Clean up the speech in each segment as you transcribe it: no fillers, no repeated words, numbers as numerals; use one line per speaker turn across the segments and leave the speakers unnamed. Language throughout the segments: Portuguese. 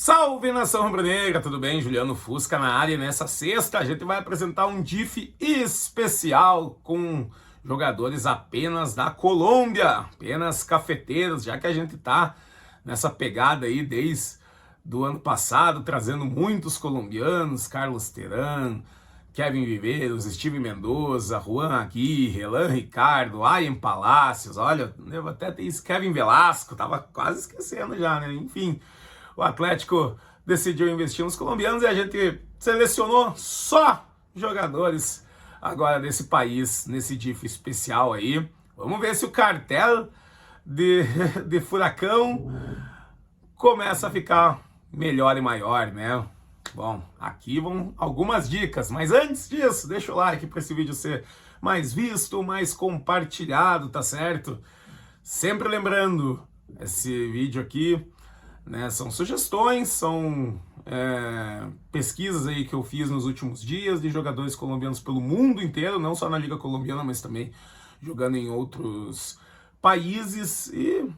Salve, nação rubro-negra, tudo bem? Juliano Fusca na área. Nessa sexta a gente vai apresentar um DIF especial com jogadores apenas da Colômbia, apenas cafeteiros, já que a gente tá nessa pegada aí desde do ano passado, trazendo muitos colombianos, Carlos Terán, Kevin Viveiros, Steve Mendoza, Juan Aguirre, Elan Ricardo, Ayan Palacios, olha, eu até tem esse Kevin Velasco, tava quase esquecendo já, né? Enfim, o Atlético decidiu investir nos colombianos e a gente selecionou só jogadores agora desse país, nesse DIF especial aí. Vamos ver se o cartel de Furacão começa a ficar melhor e maior, né? Bom, aqui vão algumas dicas, mas antes disso, deixa o like para esse vídeo ser mais visto, mais compartilhado, tá certo? Sempre lembrando, esse vídeo aqui, né, são sugestões, são pesquisas aí que eu fiz nos últimos dias de jogadores colombianos pelo mundo inteiro, não só na Liga Colombiana, mas também jogando em outros países, e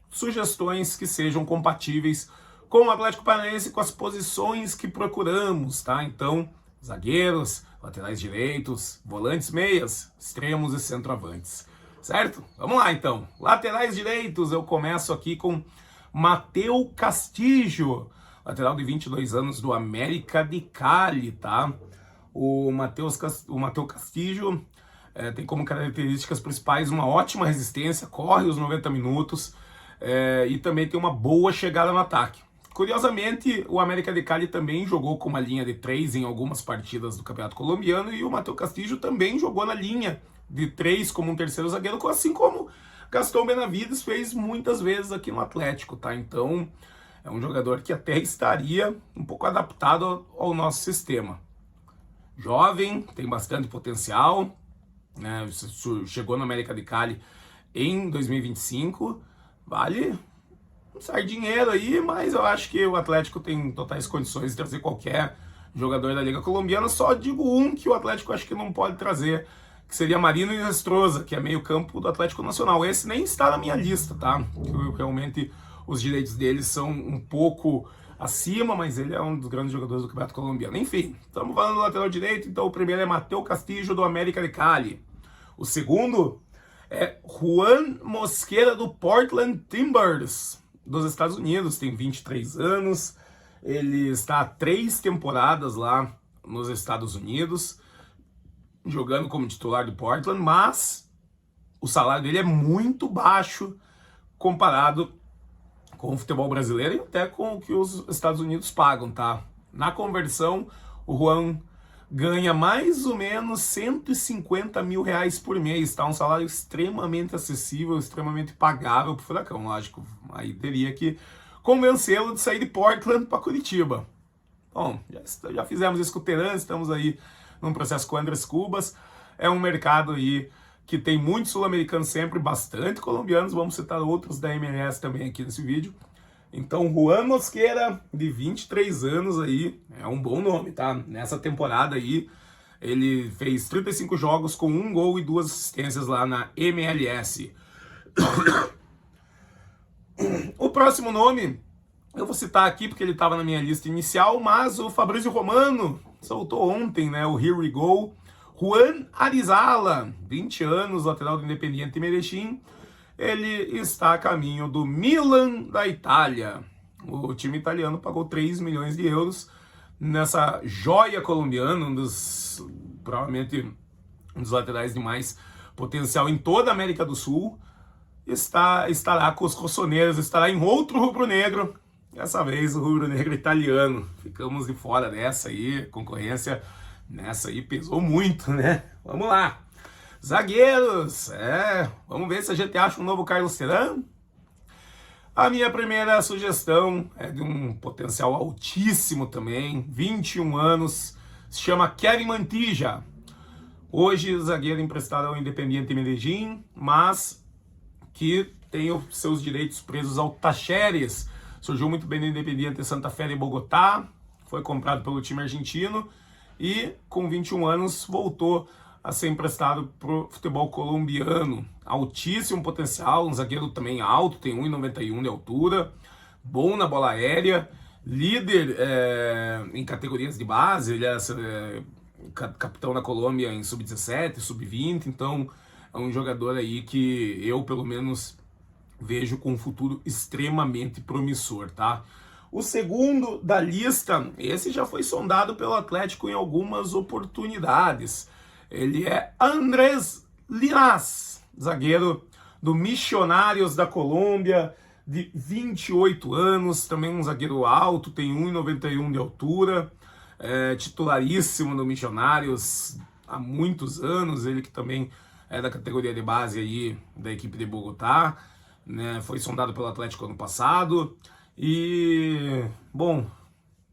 sugestões que sejam compatíveis com o Atlético Paranaense, com as posições que procuramos, tá? Então, zagueiros, laterais direitos, volantes meias, extremos e centroavantes, certo? Vamos lá então. Laterais direitos, eu começo aqui com Mateu Castillo, lateral de 22 anos do América de Cali, tá? O Mateu Castillo tem como características principais uma ótima resistência, corre os 90 minutos e também tem uma boa chegada no ataque. Curiosamente, o América de Cali também jogou com uma linha de 3 em algumas partidas do Campeonato Colombiano, e o Mateu Castillo também jogou na linha de 3 como um terceiro zagueiro, assim como Gastão Benavides fez muitas vezes aqui no Atlético, tá? Então, é um jogador que até estaria um pouco adaptado ao nosso sistema. Jovem, tem bastante potencial, né? Chegou no América de Cali em 2025, vale sai dinheiro aí, mas eu acho que o Atlético tem totais condições de trazer qualquer jogador da Liga Colombiana. Só digo um que o Atlético acho que não pode trazer, que seria Marino Inestrosa, que é meio campo do Atlético Nacional. Esse nem está na minha lista, tá? Realmente os direitos dele são um pouco acima, mas ele é um dos grandes jogadores do Campeonato Colombiano. Enfim, estamos falando do lateral direito, então o primeiro é Mateu Castillo, do América de Cali. O segundo é Juan Mosquera, do Portland Timbers, dos Estados Unidos, tem 23 anos, ele está há 3 temporadas lá nos Estados Unidos, jogando como titular do Portland, mas o salário dele é muito baixo comparado com o futebol brasileiro e até com o que os Estados Unidos pagam, tá? Na conversão, o Juan ganha mais ou menos 150 mil reais por mês, tá? Um salário extremamente acessível, extremamente pagável pro Furacão, lógico. Aí teria que convencê-lo de sair de Portland para Curitiba. Bom, já fizemos isso com o Terán, estamos aí num processo com o Andrés Cubas. É um mercado aí que tem muitos sul-americanos sempre, bastante colombianos, vamos citar outros da MLS também aqui nesse vídeo. Então, Juan Mosquera, de 23 anos aí, é um bom nome, tá? Nessa temporada aí, ele fez 35 jogos com 1 gol e 2 assistências lá na MLS. O próximo nome, eu vou citar aqui porque ele estava na minha lista inicial, mas o Fabrício Romano soltou ontem, né? O Here We Go. Juan Arizala, 20 anos, lateral do Independiente Medellín. Ele está a caminho do Milan da Itália. O time italiano pagou 3 milhões de euros nessa joia colombiana, provavelmente um dos laterais de mais potencial em toda a América do Sul. Estará com os rossoneiros, estará em outro rubro-negro, dessa vez o rubro-negro italiano. Ficamos de fora dessa aí, a concorrência nessa aí pesou muito, né? Vamos lá. Zagueiros, vamos ver se a gente acha um novo Carlos Terán. A minha primeira sugestão é de um potencial altíssimo também, 21 anos, se chama Kevin Mantilla. Hoje zagueiro emprestado ao Independiente Medellín, mas que tem os seus direitos presos ao Tacheres. Surgiu muito bem no Independiente Santa Fé de Bogotá, foi comprado pelo time argentino e com 21 anos voltou a ser emprestado para o futebol colombiano. Altíssimo potencial, um zagueiro também alto, tem 1,91 de altura, bom na bola aérea, líder em categorias de base, ele é capitão da Colômbia em sub-17, sub-20, então é um jogador aí que eu, pelo menos, vejo com um futuro extremamente promissor, tá? O segundo da lista, esse já foi sondado pelo Atlético em algumas oportunidades. Ele é Andrés Linas, zagueiro do Missionários da Colômbia, de 28 anos, também um zagueiro alto, tem 1,91 de altura, titularíssimo no Missionários há muitos anos, ele que também é da categoria de base aí da equipe de Bogotá, né? Foi sondado pelo Atlético ano passado e, bom,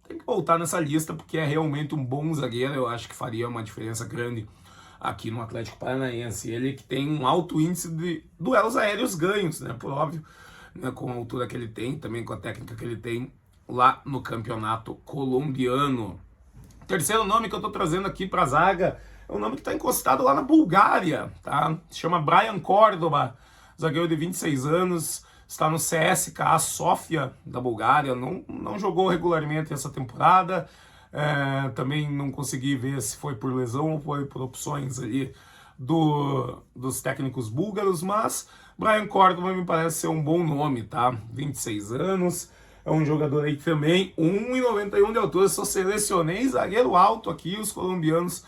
tem que voltar nessa lista porque é realmente um bom zagueiro, eu acho que faria uma diferença grande aqui no Atlético Paranaense. Ele que tem um alto índice de duelos aéreos ganhos, né, por óbvio, né, com a altura que ele tem, também com a técnica que ele tem lá no campeonato colombiano. O terceiro nome que eu tô trazendo aqui para a zaga é um nome que está encostado lá na Bulgária, tá? Se chama Brian Córdoba, zagueiro de 26 anos, está no CSKA Sofia da Bulgária, não jogou regularmente essa temporada, também não consegui ver se foi por lesão ou foi por opções ali dos técnicos búlgaros, mas Brian Córdoba me parece ser um bom nome, tá? 26 anos, é um jogador aí também, 1,91 de altura, só selecionei zagueiro alto aqui, os colombianos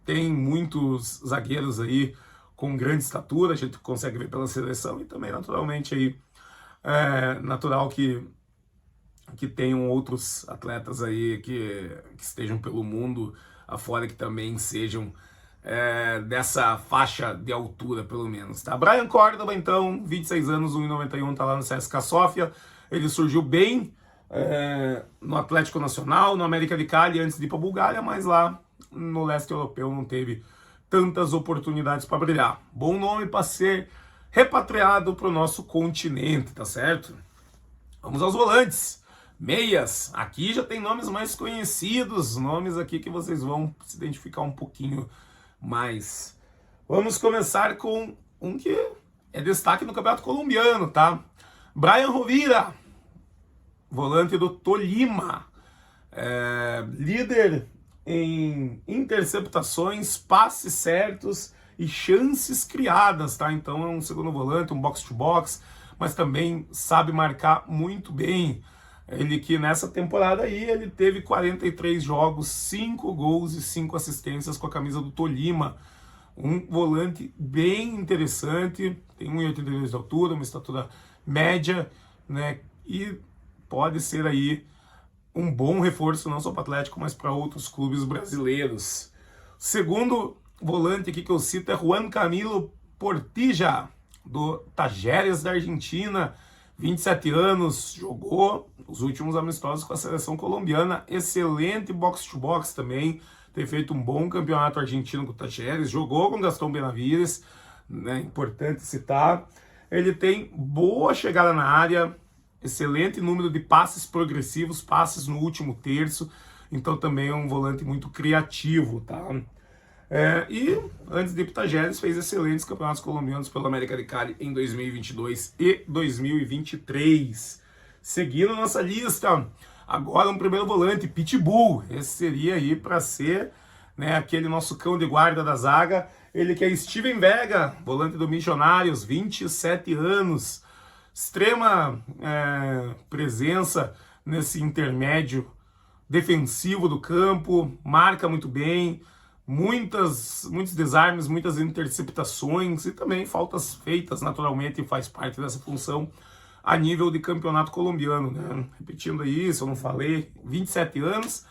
tem muitos zagueiros aí com grande estatura, a gente consegue ver pela seleção e também naturalmente aí natural que tenham outros atletas aí que estejam pelo mundo afora que também sejam dessa faixa de altura, pelo menos, tá? Brian Córdoba, então, 26 anos, 1,91, tá lá no CSKA Sofia. Ele surgiu bem no Atlético Nacional, no América de Cali, antes de ir para a Bulgária, mas lá no leste europeu não teve tantas oportunidades para brilhar. Bom nome para ser repatriado para o nosso continente, tá certo? Vamos aos volantes. Meias, aqui já tem nomes mais conhecidos, nomes aqui que vocês vão se identificar um pouquinho mais. Vamos começar com um que é destaque no Campeonato Colombiano, tá? Brian Rovira, volante do Tolima, líder em interceptações, passes certos e chances criadas, tá? Então é um segundo volante, um box-to-box, mas também sabe marcar muito bem. Ele que nessa temporada aí, ele teve 43 jogos, 5 gols e 5 assistências com a camisa do Tolima. Um volante bem interessante, tem 1,82 de altura, uma estatura média, né? E pode ser aí um bom reforço não só para o Atlético, mas para outros clubes brasileiros. O segundo volante aqui que eu cito é Juan Camilo Portilla, do Talleres da Argentina, 27 anos, jogou os últimos amistosos com a seleção colombiana, excelente box-to-box também, tem feito um bom campeonato argentino com o Talleres, jogou com o Gastão Benavides, né, importante citar. Ele tem boa chegada na área, excelente número de passes progressivos, passes no último terço, então também é um volante muito criativo, tá? E antes de ir para o Talleres, fez excelentes campeonatos colombianos pelo América de Cali em 2022 e 2023. Seguindo nossa lista, agora um primeiro volante, Pitbull. Esse seria aí para ser, né, aquele nosso cão de guarda da zaga. Ele que é Steven Vega, volante do Missionários, 27 anos. Extrema presença nesse intermédio defensivo do campo, marca muito bem, muitos desarmes, muitas interceptações e também faltas feitas naturalmente, faz parte dessa função a nível de campeonato colombiano, né? Repetindo aí, se eu não falei, 27 anos,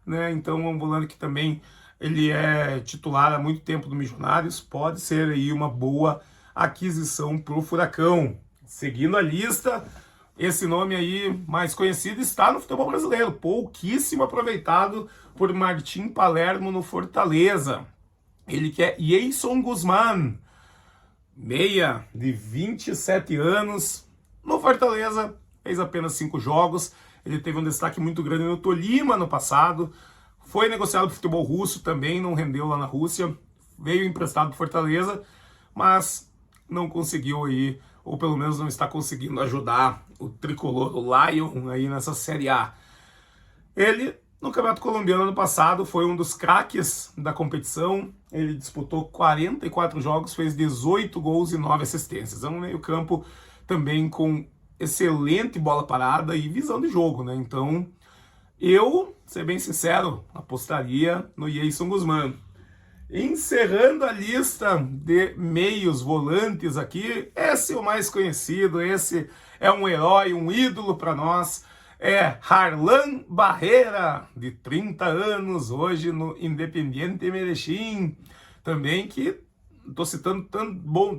né? Então é um volante que também ele é titular há muito tempo do Missionários, pode ser aí uma boa aquisição para o Furacão. Seguindo a lista, esse nome aí mais conhecido está no futebol brasileiro, pouquíssimo aproveitado por Martim Palermo no Fortaleza. Ele que é Yeison Guzmán, meia de 27 anos, no Fortaleza, fez apenas 5 jogos, ele teve um destaque muito grande no Tolima no passado, foi negociado para o futebol russo também, não rendeu lá na Rússia, veio emprestado para Fortaleza, mas não conseguiu aí ou pelo menos não está conseguindo ajudar o tricolor, o Lion, aí nessa Série A. Ele, no Campeonato Colombiano ano passado, foi um dos craques da competição. Ele disputou 44 jogos, fez 18 gols e 9 assistências. É um meio-campo também com excelente bola parada e visão de jogo, né? Então, eu, ser bem sincero, apostaria no Yeison Guzmán. Encerrando a lista de meios volantes aqui, esse é o mais conhecido, esse é um herói, um ídolo para nós, é Harlan Barrera, de 30 anos, hoje no Independiente Medellín, também que, estou citando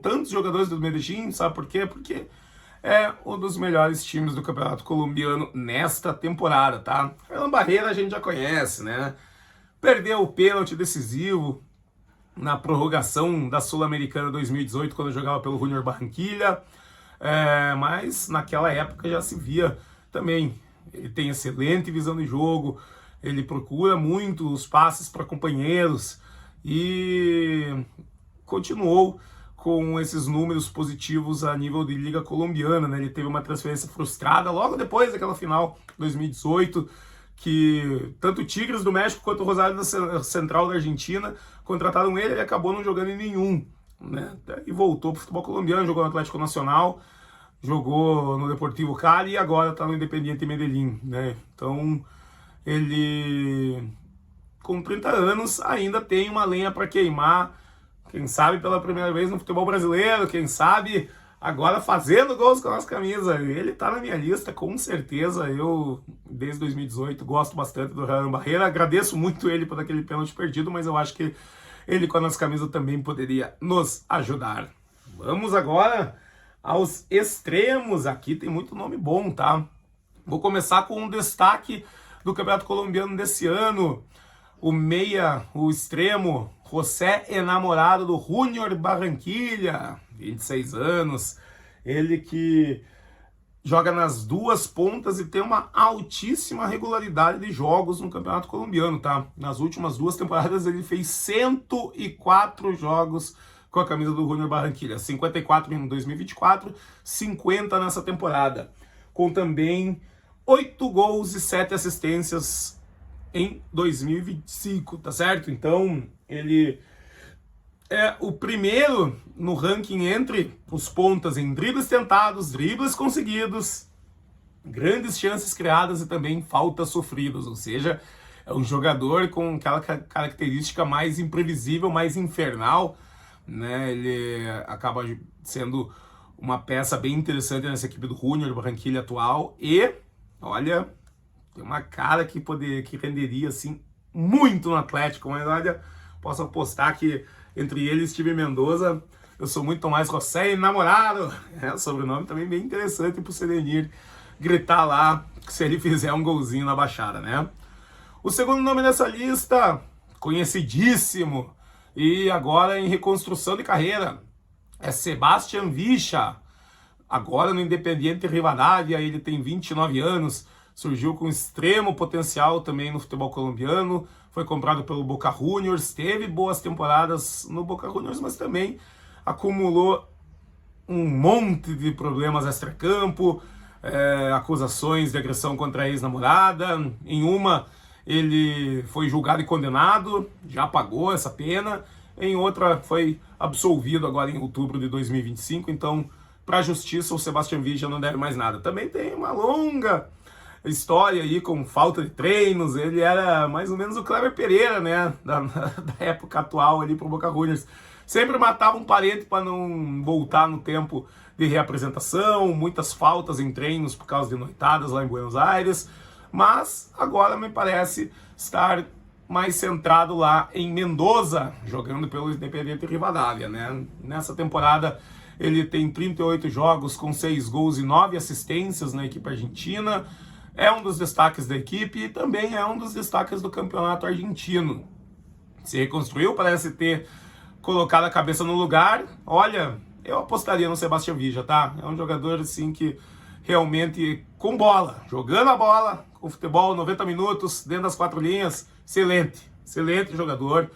tantos jogadores do Medellín, sabe por quê? Porque é um dos melhores times do Campeonato Colombiano nesta temporada, tá? Harlan Barrera a gente já conhece, né? Perdeu o pênalti decisivo na prorrogação da Sul-Americana 2018, quando jogava pelo Junior Barranquilla, mas naquela época já se via também. Ele tem excelente visão de jogo, ele procura muito os passes para companheiros e continuou com esses números positivos a nível de Liga Colombiana, né? Ele teve uma transferência frustrada logo depois daquela final 2018, que tanto o Tigres do México quanto o Rosário da Central da Argentina contrataram ele acabou não jogando em nenhum, né? E voltou para o futebol colombiano, jogou no Atlético Nacional, jogou no Deportivo Cali e agora está no Independiente Medellín, né? Então, ele, com 30 anos, ainda tem uma lenha para queimar, quem sabe pela primeira vez no futebol brasileiro, quem sabe agora fazendo gols com a nossa camisa. Ele tá na minha lista, com certeza. Eu, desde 2018, gosto bastante do Harlan Barrera. Agradeço muito ele por aquele pênalti perdido, mas eu acho que ele com a nossa camisa também poderia nos ajudar. Vamos agora aos extremos. Aqui tem muito nome bom, tá? Vou começar com um destaque do Campeonato Colombiano desse ano. O meia, o extremo, José Enamorado do Junior Barranquilla, 26 anos, ele que joga nas duas pontas e tem uma altíssima regularidade de jogos no Campeonato Colombiano, tá? Nas últimas 2 temporadas ele fez 104 jogos com a camisa do Junior Barranquilla, 54 em 2024, 50 nessa temporada, com também 8 gols e 7 assistências em 2025, tá certo? Então, ele é o primeiro no ranking entre os pontas em dribles tentados, dribles conseguidos, grandes chances criadas e também faltas sofridas, ou seja, é um jogador com aquela característica mais imprevisível, mais infernal, né? Ele acaba sendo uma peça bem interessante nessa equipe do Junior Barranquilla atual e, olha, tem uma cara que renderia assim muito no Atlético, mas olha, posso apostar que entre ele e Steven Mendoza, eu sou muito mais José Enamorado. É, sobrenome também bem interessante pro Serenir gritar lá se ele fizer um golzinho na Baixada, né? O segundo nome dessa lista, conhecidíssimo e agora em reconstrução de carreira, é Sebastián Villa. Agora no Independiente Rivadavia, ele tem 29 anos, surgiu com extremo potencial também no futebol colombiano, foi comprado pelo Boca Juniors, teve boas temporadas no Boca Juniors, mas também acumulou um monte de problemas extracampo, acusações de agressão contra a ex-namorada. Em uma, ele foi julgado e condenado, já pagou essa pena. Em outra, foi absolvido agora em outubro de 2025. Então, para a justiça, o Sebastián Villa não deve mais nada. Também tem uma longa história aí com falta de treinos. Ele era mais ou menos o Kleber Pereira, né, da época atual ali pro Boca Juniors. Sempre matava um parente para não voltar no tempo de reapresentação, muitas faltas em treinos por causa de noitadas lá em Buenos Aires, mas agora me parece estar mais centrado lá em Mendoza, jogando pelo Independiente Rivadavia, né? Nessa temporada ele tem 38 jogos com 6 gols e 9 assistências na equipe argentina. É um dos destaques da equipe e também é um dos destaques do campeonato argentino. Se reconstruiu, parece ter colocado a cabeça no lugar. Olha, eu apostaria no Sebastián Villa, tá? É um jogador assim que realmente com bola, jogando a bola, com futebol, 90 minutos, dentro das 4 linhas, excelente jogador.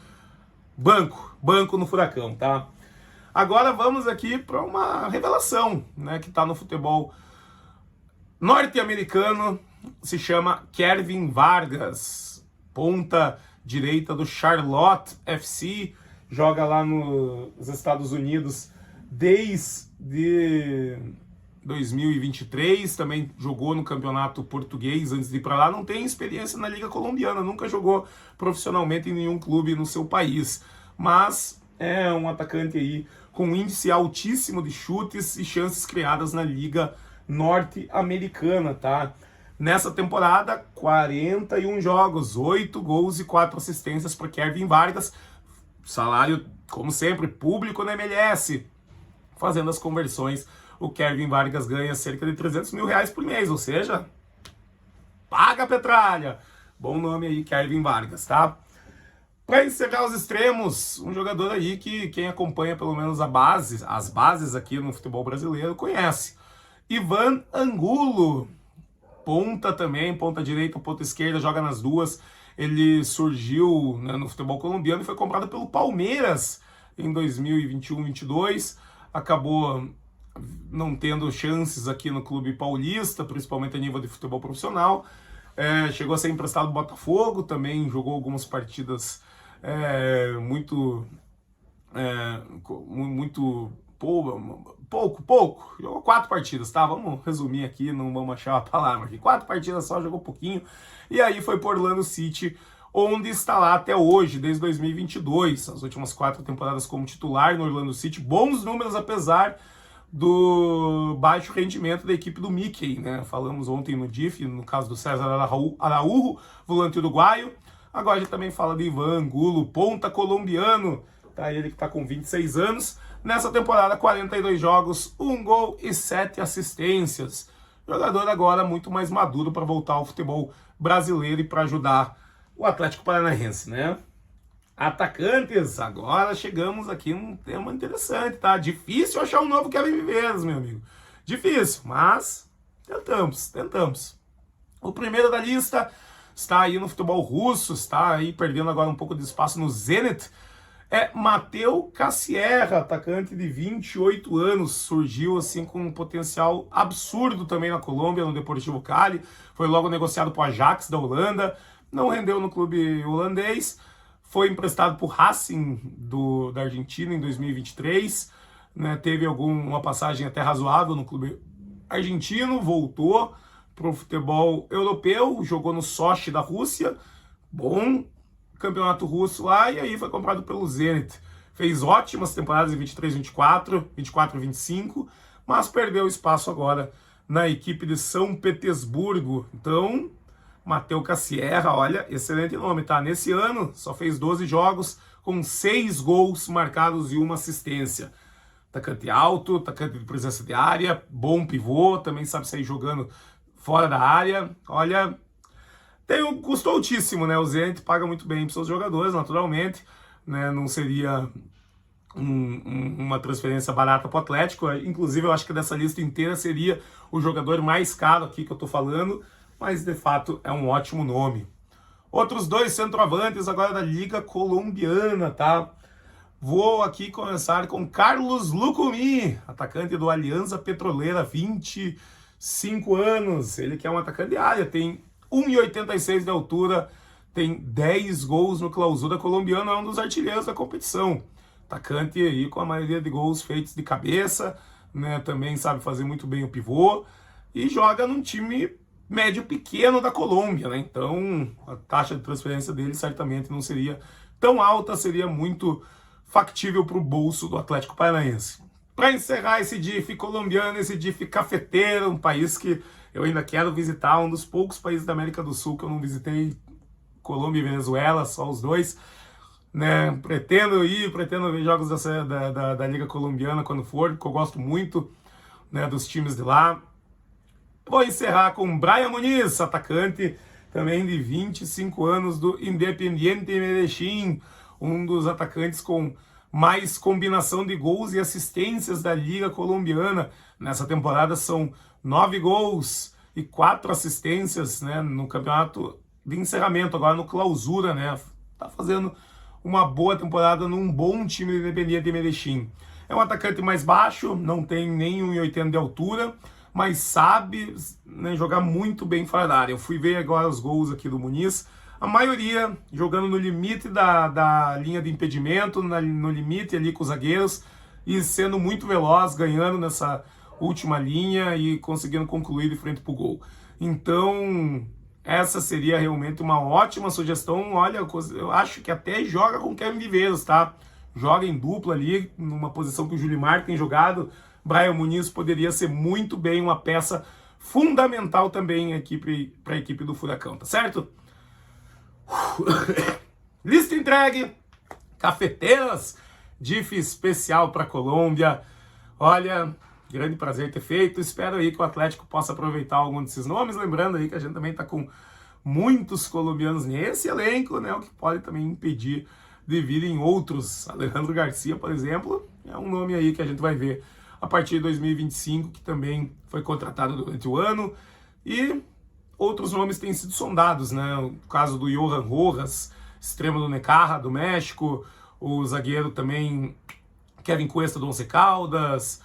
Banco no Furacão, tá? Agora vamos aqui para uma revelação, né, que está no futebol norte-americano, se chama Kevin Vargas, ponta direita do Charlotte FC, joga lá nos Estados Unidos desde 2023, também jogou no campeonato português antes de ir para lá, não tem experiência na Liga Colombiana, nunca jogou profissionalmente em nenhum clube no seu país, mas é um atacante aí com índice altíssimo de chutes e chances criadas na Liga norte-americana, tá? Nessa temporada, 41 jogos, 8 gols e 4 assistências para Kevin Vargas, salário, como sempre, público na MLS. Fazendo as conversões, o Kevin Vargas ganha cerca de 300 mil reais por mês, ou seja, paga a petralha. Bom nome aí, Kevin Vargas, tá? Para encerrar os extremos, um jogador aí que quem acompanha pelo menos as bases aqui no futebol brasileiro conhece. Ivan Angulo, ponta também, ponta direita, ponta esquerda, joga nas duas. Ele surgiu, né, no futebol colombiano e foi comprado pelo Palmeiras em 2021-22. Acabou não tendo chances aqui no clube paulista, principalmente a nível de futebol profissional. Chegou a ser emprestado ao Botafogo, também jogou algumas partidas muito pouco, jogou 4 partidas, tá? Vamos resumir aqui, não vamos achar a palavra aqui. 4 partidas só, jogou pouquinho, e aí foi por Orlando City, onde está lá até hoje, desde 2022, as últimas 4 temporadas como titular no Orlando City, bons números apesar do baixo rendimento da equipe do Mickey, né? Falamos ontem no DIF, no caso do César Araújo, volante uruguaio. Agora a gente também fala de Ivan Angulo, ponta colombiano, tá? Ele que está com 26 anos. Nessa temporada, 42 jogos, 1 gol e 7 assistências. Jogador agora muito mais maduro para voltar ao futebol brasileiro e para ajudar o Atlético Paranaense, né? Atacantes, agora chegamos aqui num tema interessante, tá? Difícil achar um novo Kevin Viveiros, meu amigo. Difícil, mas tentamos. O primeiro da lista está aí no futebol russo, está aí perdendo agora um pouco de espaço no Zenit. É Mateu Cassierra, atacante de 28 anos, surgiu assim com um potencial absurdo também na Colômbia, no Deportivo Cali, foi logo negociado para o Ajax da Holanda, não rendeu no clube holandês, foi emprestado para o Racing da Argentina em 2023, né, teve uma passagem até razoável no clube argentino, voltou para o futebol europeu, jogou no Sochi da Rússia, bom campeonato russo lá, e aí foi comprado pelo Zenit. Fez ótimas temporadas em 23-24, 24-25, mas perdeu espaço agora na equipe de São Petersburgo. Então, Mateu Cassierra, olha, excelente nome, tá? Nesse ano, só fez 12 jogos, com 6 gols marcados e 1 assistência. Atacante alto, atacante de presença de área, bom pivô, também sabe sair jogando fora da área. Olha, tem um custo altíssimo, né? O Zenit paga muito bem para os seus jogadores, naturalmente, né? Não seria uma transferência barata para o Atlético. Inclusive, eu acho que dessa lista inteira seria o jogador mais caro aqui que eu estou falando, mas de fato é um ótimo nome. Outros 2 centroavantes agora da Liga Colombiana, tá? Vou aqui começar com Carlos Lucumí, atacante do Alianza Petroleira, 25 anos. Ele que é um atacante de área, tem 1,86 de altura, tem 10 gols no Clausura colombiano, é um dos artilheiros da competição. Atacante aí com a maioria de gols feitos de cabeça, né? Também sabe fazer muito bem o pivô e joga num time médio pequeno da Colômbia, né? Então a taxa de transferência dele certamente não seria tão alta, seria muito factível para o bolso do Atlético Paranaense. Para encerrar esse DIF colombiano, esse DIF cafeteiro, um país que eu ainda quero visitar, um dos poucos países da América do Sul que eu não visitei, Colômbia e Venezuela, só os 2. Né? Pretendo ver jogos da Liga Colombiana quando for, porque eu gosto muito, né, dos times de lá. Vou encerrar com Brian Muniz, atacante também de 25 anos do Independiente Medellín, um dos atacantes com mais combinação de gols e assistências da Liga Colombiana. Nessa temporada são 9 gols e 4 assistências, né, no campeonato de encerramento, agora no Clausura, né? Tá fazendo uma boa temporada num bom time do Independiente Medellín. É um atacante mais baixo, não tem nem 1,80 de altura, mas sabe, né, jogar muito bem fora da área. Eu fui ver agora os gols aqui do Muniz, a maioria jogando no limite da linha de impedimento, no limite ali com os zagueiros, e sendo muito veloz, ganhando nessa última linha e conseguindo concluir de frente para o gol. Então, essa seria realmente uma ótima sugestão. Olha, eu acho que até joga com Kevin Viveiros, tá? Joga em dupla ali, numa posição que o Julimar tem jogado. Brian Muniz poderia ser muito bem uma peça fundamental também para a equipe do Furacão, tá certo? Lista entregue, cafeteiras, DIF especial para Colômbia. Olha, grande prazer ter feito. Espero aí que o Atlético possa aproveitar algum desses nomes. Lembrando aí que a gente também está com muitos colombianos nesse elenco, né? O que pode também impedir de virem outros. Alejandro Garcia, por exemplo, é um nome aí que a gente vai ver a partir de 2025, que também foi contratado durante o ano. E outros nomes têm sido sondados, né? O caso do Johan Rojas, extremo do Necaxa, do México, o zagueiro também Kevin Cuesta do Once Caldas,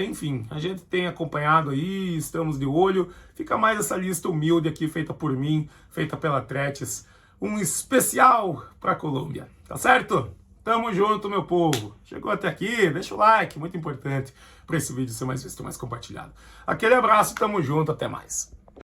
enfim, a gente tem acompanhado aí, estamos de olho. Fica mais essa lista humilde aqui, feita por mim, feita pela Tretes, um especial para a Colômbia, tá certo? Tamo junto, meu povo. Chegou até aqui, deixa o like, muito importante para esse vídeo ser mais visto, mais compartilhado. Aquele abraço, tamo junto, até mais.